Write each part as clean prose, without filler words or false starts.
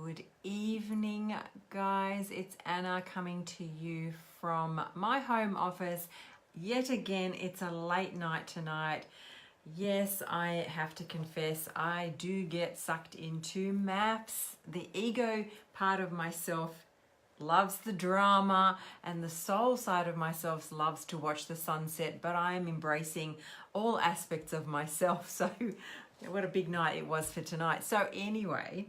Good evening, guys. It's Anna coming to you from my home office. Yet again, it's a late night tonight. Yes, I have to confess, I do get sucked into maths. The ego part of myself loves the drama, and the soul side of myself loves to watch the sunset, but I am embracing all aspects of myself. So what a big night it was for tonight. So anyway,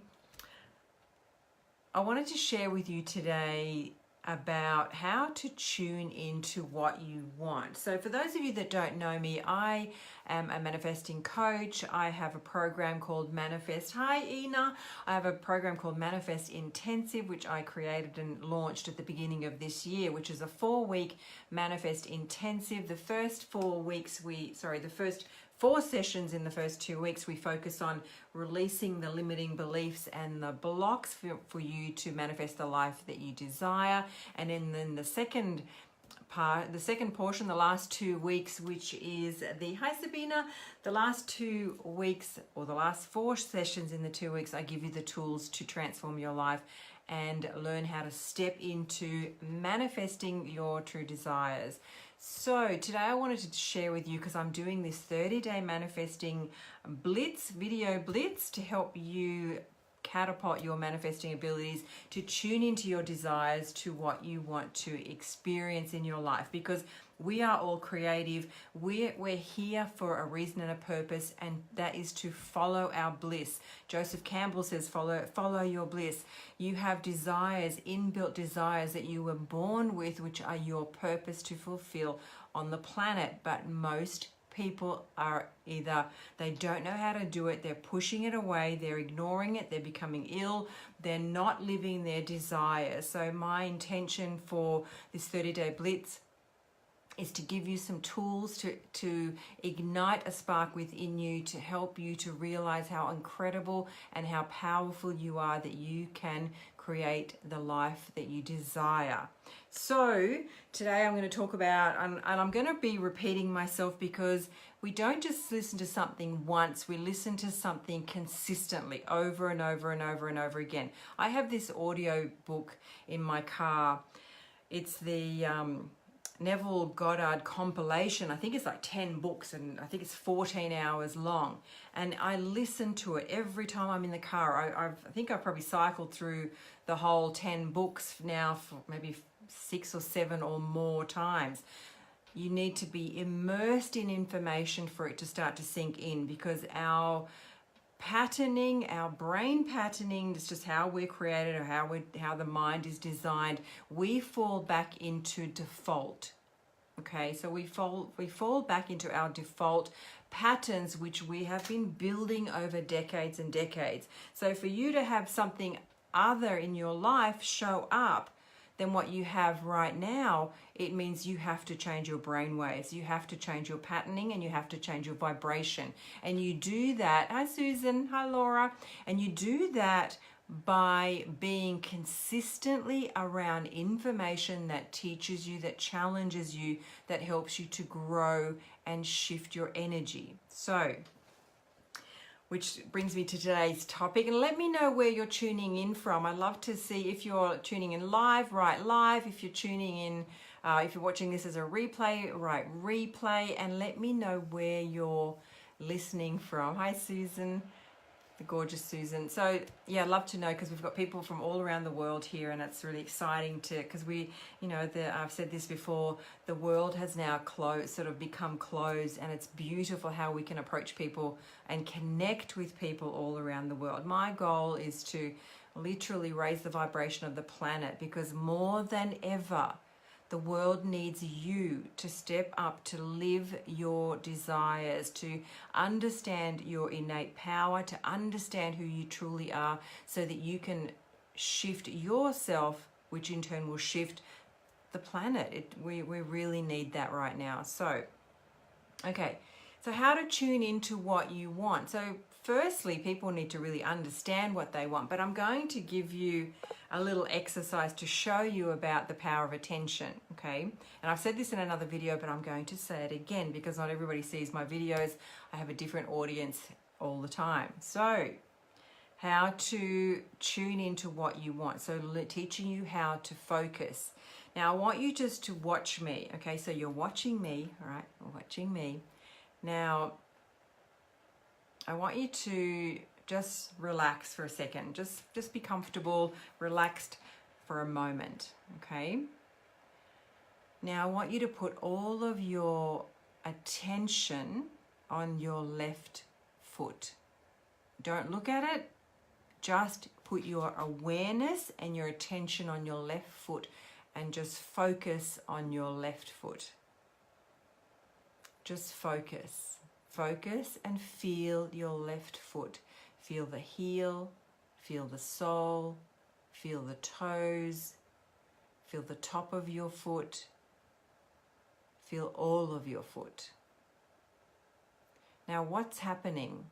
I wanted to share with you today about how to tune into what you want. So for those of you that don't know me, I am a manifesting coach. I have a program called Manifest. Hi, Ina. I have a program called Manifest Intensive, which I created and launched at the beginning of this year, which is a 4-week Manifest Intensive. The first 4 weeks, the first 4 sessions in the first 2 weeks, we focus on releasing the limiting beliefs and the blocks for you to manifest the life that you desire. And then the second portion, the last 2 weeks, which is hi Sabina, the last 2 weeks or the last 4 sessions in the 2 weeks, I give you the tools to transform your life and learn how to step into manifesting your true desires. So today I wanted to share with you, because I'm doing this 30-day manifesting video blitz to help you catapult your manifesting abilities, to tune into your desires, to what you want to experience in your life, because we are all creative. We're here for a reason and a purpose, and that is to follow our bliss. Joseph Campbell says, follow your bliss. You have desires, inbuilt desires that you were born with, which are your purpose to fulfill on the planet. But most people are either they don't know how to do it, they're pushing it away, they're ignoring it, they're becoming ill, they're not living their desires. So my intention for this 30-day blitz is to give you some tools to ignite a spark within you, to help you to realize how incredible and how powerful you are, that you can create the life that you desire. So today I'm going to talk about, and I'm going to be repeating myself, because we don't just listen to something once, we listen to something consistently over and over and over and over again. I have this audio book in my car. It's the Neville Goddard compilation. I think it's like 10 books, and I think it's 14 hours long. And I listen to it every time I'm in the car. I think I've probably cycled through the whole 10 books now for maybe 6 or 7 or more times. You need to be immersed in information for it to start to sink in, because our patterning, our brain patterning, it's just how we're created, or how the mind is designed. We fall back into default. Okay, so we fall back into our default patterns, which we have been building over decades and decades. So for you to have something other in your life show up than what you have right now, it means you have to change your brain waves, you have to change your patterning, and you have to change your vibration. And you do that, hi Susan, hi Laura, and you do that by being consistently around information that teaches you, that challenges you, that helps you to grow and shift your energy. So, which brings me to today's topic, and let me know where you're tuning in from. I'd love to see if you're tuning in live, write live. If you're tuning in, if you're watching this as a replay, write replay, and let me know where you're listening from. Hi Susan, the gorgeous Susan. So yeah, I'd love to know, because we've got people from all around the world here, and it's really exciting because we, I've said this before, the world has now become closed, and it's beautiful how we can approach people and connect with people all around the world. My goal is to literally raise the vibration of the planet, because more than ever, the world needs you to step up, to live your desires, to understand your innate power, to understand who you truly are, so that you can shift yourself, which in turn will shift the planet. We really need that right now. So, okay. So how to tune into what you want. So firstly, people need to really understand what they want, but I'm going to give you a little exercise to show you about the power of attention, okay? And I've said this in another video, but I'm going to say it again, because not everybody sees my videos. I have a different audience all the time. So how to tune into what you want. So teaching you how to focus. Now I want you just to watch me. Okay, so you're watching me, all right? Watching me. Now I want you to just relax for a second. Just be comfortable, relaxed for a moment, okay? Now I want you to put all of your attention on your left foot. Don't look at it. Just put your awareness and your attention on your left foot and just focus on your left foot. Just focus. Focus and feel your left foot. Feel the heel, feel the sole, feel the toes, feel the top of your foot, feel all of your foot. Now what's happening?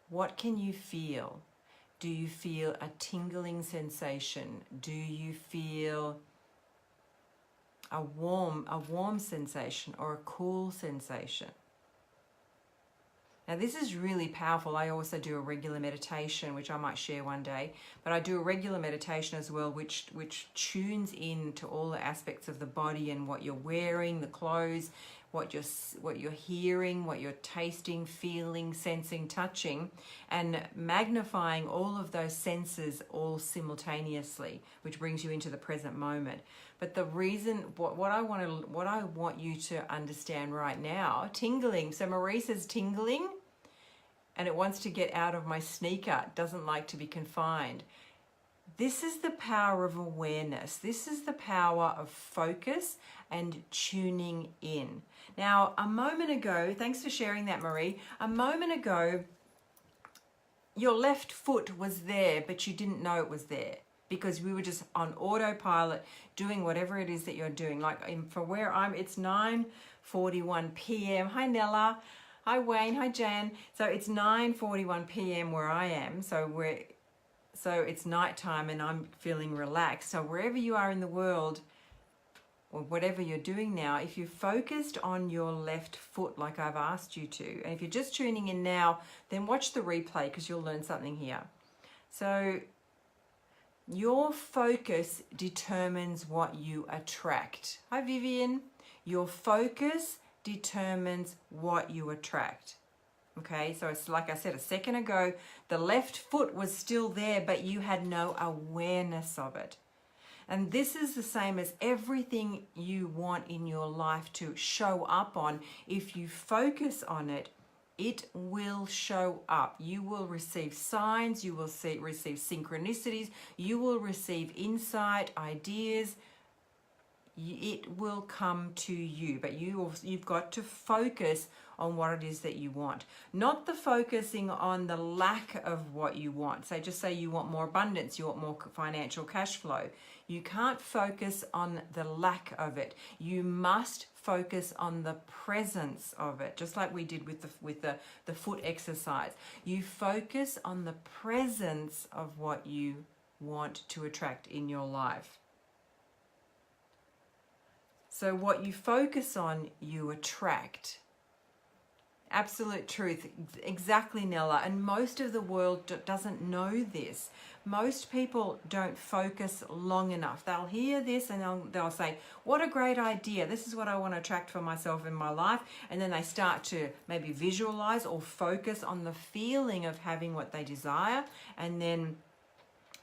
What can you feel? Do you feel a tingling sensation? Do you feel a warm sensation or a cool sensation? Now this is really powerful. I also do a regular meditation, which I might share one day, but I do a regular meditation as well, which tunes in to all the aspects of the body and what you're wearing, the clothes, what you're hearing, what you're tasting, feeling, sensing, touching, and magnifying all of those senses all simultaneously, which brings you into the present moment. But the reason, what I want you to understand right now, tingling. So Marie says tingling, and it wants to get out of my sneaker. It doesn't like to be confined. This is the power of awareness. This is the power of focus and tuning in. Now, a moment ago, thanks for sharing that, Marie. A moment ago, your left foot was there, but you didn't know it was there, because we were just on autopilot doing whatever it is that you're doing. Like for where it's 9:41 p.m. Hi Nella, hi Wayne, hi Jan. So it's 9:41 p.m. where I am. So it's nighttime and I'm feeling relaxed. So wherever you are in the world, or whatever you're doing now, if you're focused on your left foot like I've asked you to, and if you're just tuning in now, then watch the replay because you'll learn something here. So your focus determines what you attract. Hi Vivian. Your focus determines what you attract. Okay, so it's like I said a second ago, the left foot was still there, but you had no awareness of it. And this is the same as everything you want in your life to show up on. If you focus on it, it will show up. You will receive signs, you will receive synchronicities, you will receive insight, ideas. It will come to you, but you've got to focus on what it is that you want, not the focusing on the lack of what you want. So just say you want more abundance, you want more financial cash flow. You can't focus on the lack of it. You must focus on the presence of it, just like we did with the foot exercise. You focus on the presence of what you want to attract in your life. So what you focus on, you attract. Absolute truth. Exactly, Nella. And most of the world doesn't know this. Most people don't focus long enough. They'll hear this and they'll say, what a great idea. This is what I want to attract for myself in my life. And then they start to maybe visualize or focus on the feeling of having what they desire. And then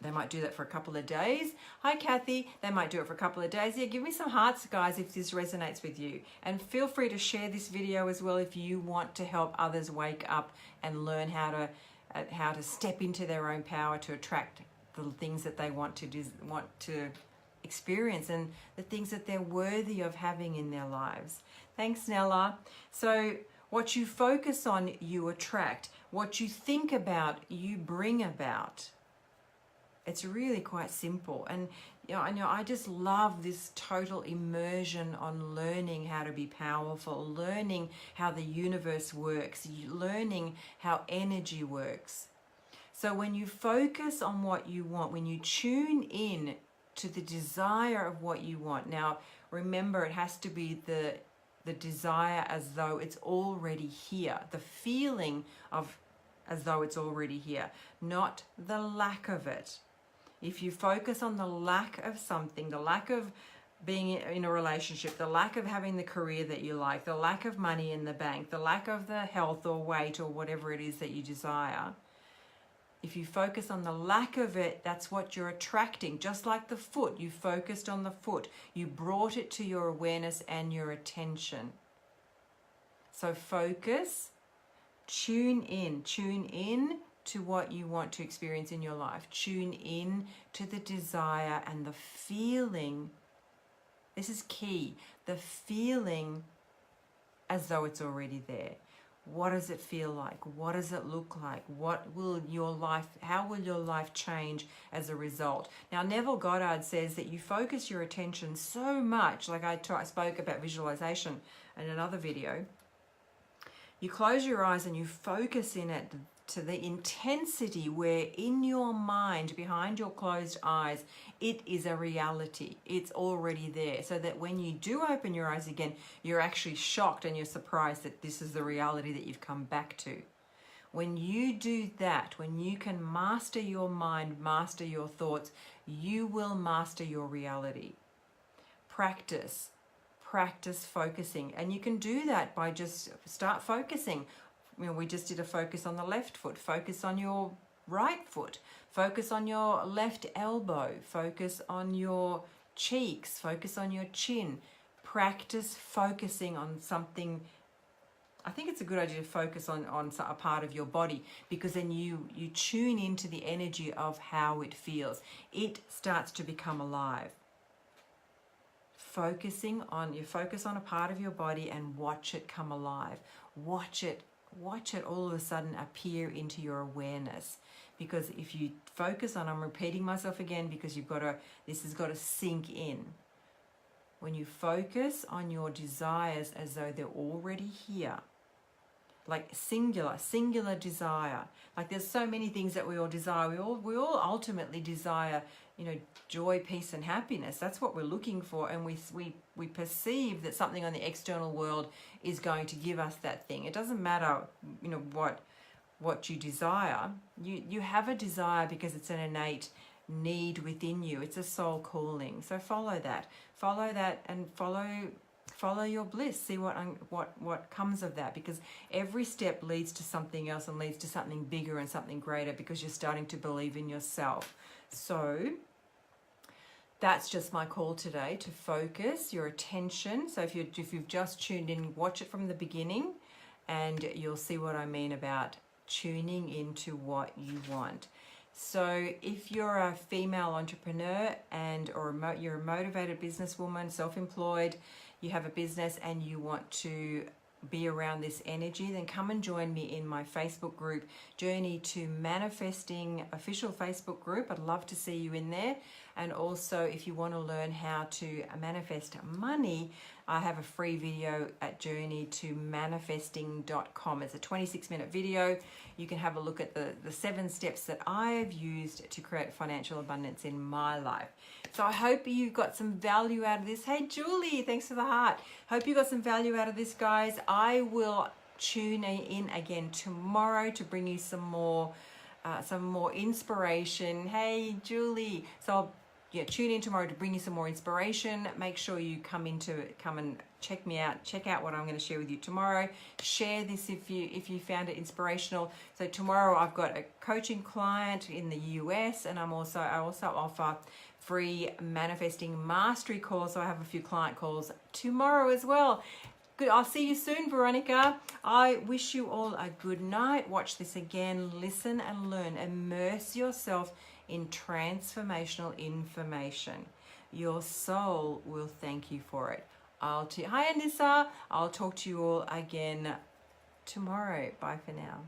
they might do that for a couple of days. Hi, Kathy. They might do it for a couple of days. Yeah, give me some hearts, guys, if this resonates with you. And feel free to share this video as well if you want to help others wake up and learn how to step into their own power to attract the things that they want to experience and the things that they're worthy of having in their lives. Thanks, Nella. So what you focus on, you attract. What you think about, you bring about. It's really quite simple. And I just love this total immersion on learning how to be powerful, learning how the universe works, learning how energy works. So when you focus on what you want, when you tune in to the desire of what you want, now remember, it has to be the desire as though it's already here. The feeling of as though it's already here, not the lack of it. If you focus on the lack of something, the lack of being in a relationship, the lack of having the career that you like, the lack of money in the bank, the lack of the health or weight or whatever it is that you desire, if you focus on the lack of it, that's what you're attracting. Just like the foot, you focused on the foot. You brought it to your awareness and your attention. So focus, tune in to what you want to experience in your life. Tune in to the desire and the feeling. This is key. The feeling as though it's already there. What does it feel like? What does it look like? How will your life change as a result? Now, Neville Goddard says that you focus your attention so much, like I spoke about visualization in another video. You close your eyes and you focus in it to the intensity where in your mind, behind your closed eyes, it is a reality. It's already there. So that when you do open your eyes again, you're actually shocked and you're surprised that this is the reality that you've come back to. When you do that, when you can master your mind, master your thoughts, you will master your reality. Practice focusing. And you can do that by just start focusing. We just did a focus on the left foot. Focus on your right foot. Focus on your left elbow. Focus on your cheeks. Focus on your chin. Practice focusing on something. I think it's a good idea to focus on a part of your body, because then you tune into the energy of how it feels. It starts to become alive. You focus on a part of your body and watch it come alive. Watch it all of a sudden appear into your awareness. Because if you focus on, I'm repeating myself again because this has got to sink in. When you focus on your desires as though they're already here, like singular desire. Like there's so many things that we all desire. We all ultimately desire, joy, peace, and happiness. That's what we're looking for, and we perceive that something on the external world is going to give us that thing. It doesn't matter, what you desire. You have a desire because it's an innate need within you. It's a soul calling. So follow that, and follow your bliss. See what comes of that, because every step leads to something else and leads to something bigger and something greater, because you're starting to believe in yourself. So that's just my call today, to focus your attention. So if you've just tuned in, watch it from the beginning and you'll see what I mean about tuning into what you want. So if you're a female entrepreneur or you're a motivated businesswoman, self-employed, you have a business and you want to be around this energy, then come and join me in my Facebook group, Journey to Manifesting official Facebook group. I'd love to see you in there. And also, if you want to learn how to manifest money, I have a free video at journeytomanifesting.com. It's a 26-minute video. You can have a look at the 7 steps that I have used to create financial abundance in my life. So I hope you got some value out of this. Hey, Julie, thanks for the heart. Hope you got some value out of this, guys. I will tune in again tomorrow to bring you some more inspiration. Hey, Julie. So tune in tomorrow to bring you some more inspiration. Make sure you come and check me out. Check out what I'm going to share with you tomorrow. Share this if you found it inspirational. So tomorrow I've got a coaching client in the US, and I also offer free manifesting mastery calls. So I have a few client calls tomorrow as well. Good. I'll see you soon, Veronica. I wish you all a good night. Watch this again. Listen and learn. Immerse yourself in transformational information. Your soul will thank you for it. Hi, Anissa. I'll talk to you all again tomorrow. Bye for now.